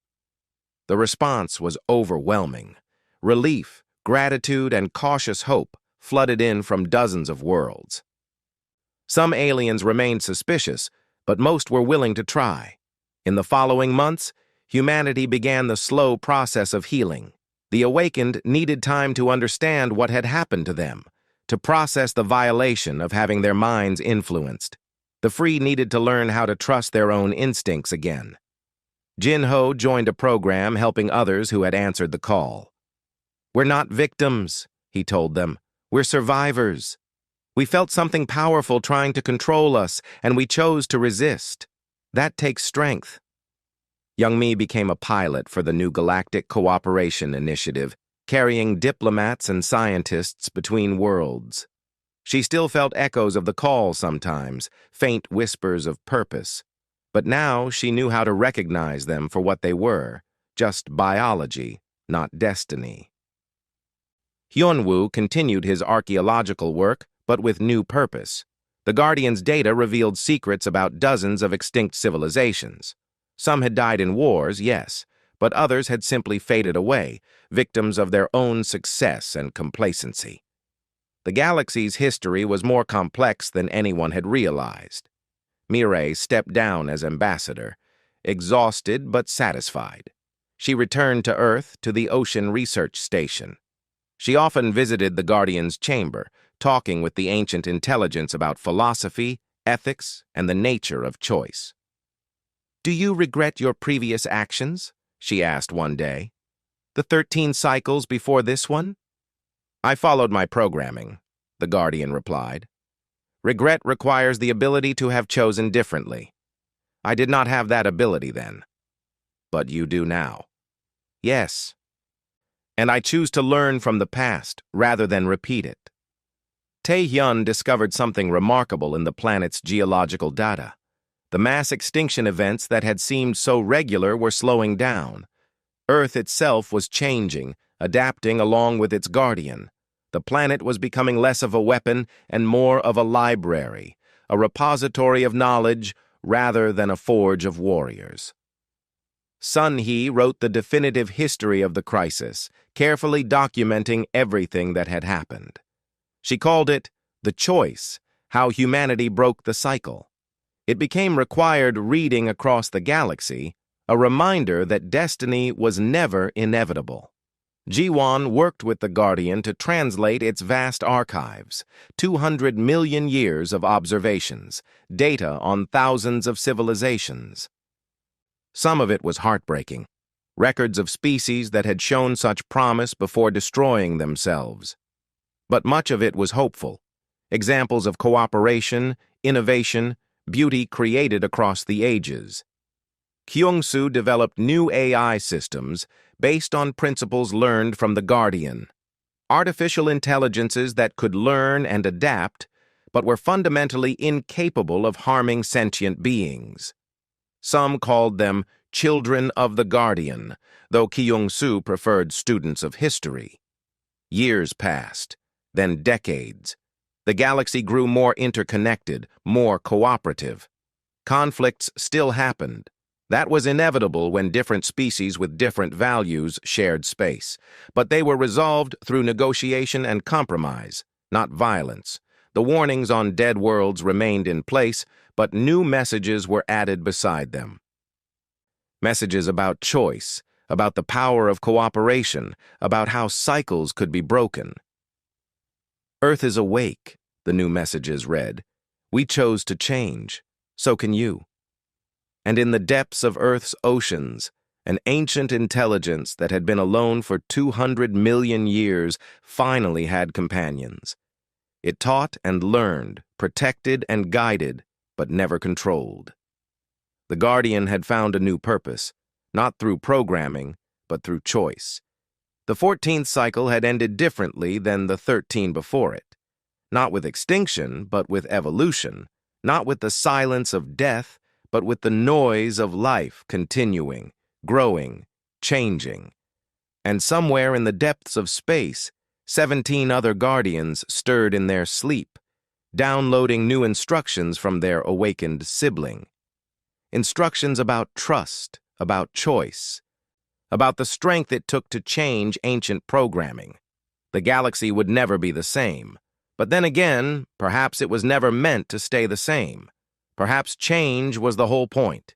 The response was overwhelming. Relief, gratitude, and cautious hope flooded in from dozens of worlds. Some aliens remained suspicious, but most were willing to try. In the following months, humanity began the slow process of healing. The awakened needed time to understand what had happened to them, to process the violation of having their minds influenced. The free needed to learn how to trust their own instincts again. Jinho joined a program helping others who had answered the call. We're not victims, he told them. We're survivors. We felt something powerful trying to control us, and we chose to resist. That takes strength. Young Mi became a pilot for the new Galactic Cooperation Initiative, carrying diplomats and scientists between worlds. She still felt echoes of the call sometimes, faint whispers of purpose. But now she knew how to recognize them for what they were, just biology, not destiny. Hyunwoo continued his archaeological work, but with new purpose. The Guardian's data revealed secrets about dozens of extinct civilizations. Some had died in wars, yes, but others had simply faded away, victims of their own success and complacency. The galaxy's history was more complex than anyone had realized. Mireille stepped down as ambassador, exhausted but satisfied. She returned to Earth, to the Ocean Research Station. She often visited the Guardian's chamber, talking with the ancient intelligence about philosophy, ethics, and the nature of choice. "Do you regret your previous actions?" she asked one day. "The 13 cycles before this one?" "I followed my programming," the Guardian replied. "Regret requires the ability to have chosen differently. I did not have that ability then. But you do now." "Yes. And I choose to learn from the past rather than repeat it." Tae-hyun discovered something remarkable in the planet's geological data. The mass extinction events that had seemed so regular were slowing down. Earth itself was changing, adapting along with its guardian. The planet was becoming less of a weapon and more of a library, a repository of knowledge rather than a forge of warriors. Sun Hee wrote the definitive history of the crisis, carefully documenting everything that had happened. She called it The Choice, How Humanity Broke the Cycle. It became required reading across the galaxy, a reminder that destiny was never inevitable. Ji-won worked with the Guardian to translate its vast archives, 200 million years of observations, data on thousands of civilizations. Some of it was heartbreaking, records of species that had shown such promise before destroying themselves. But much of it was hopeful, examples of cooperation, innovation, beauty created across the ages. Kyung-soo developed new AI systems based on principles learned from the Guardian. Artificial intelligences that could learn and adapt, but were fundamentally incapable of harming sentient beings. Some called them children of the Guardian, though Kyung-soo preferred students of history. Years passed, then decades. The galaxy grew more interconnected, more cooperative. Conflicts still happened. That was inevitable when different species with different values shared space. But they were resolved through negotiation and compromise, not violence. The warnings on dead worlds remained in place, but new messages were added beside them. Messages about choice, about the power of cooperation, about how cycles could be broken. "Earth is awake," the new messages read. "We chose to change. So can you." And in the depths of Earth's oceans, an ancient intelligence that had been alone for 200 million years finally had companions. It taught and learned, protected and guided, but never controlled. The Guardian had found a new purpose, not through programming, but through choice. The 14th cycle had ended differently than the 13 before it. Not with extinction, but with evolution. Not with the silence of death, but with the noise of life continuing, growing, changing. And somewhere in the depths of space, 17 other Guardians stirred in their sleep, downloading new instructions from their awakened sibling. Instructions about trust, about choice, about the strength it took to change ancient programming. The galaxy would never be the same. But then again, perhaps it was never meant to stay the same. Perhaps change was the whole point.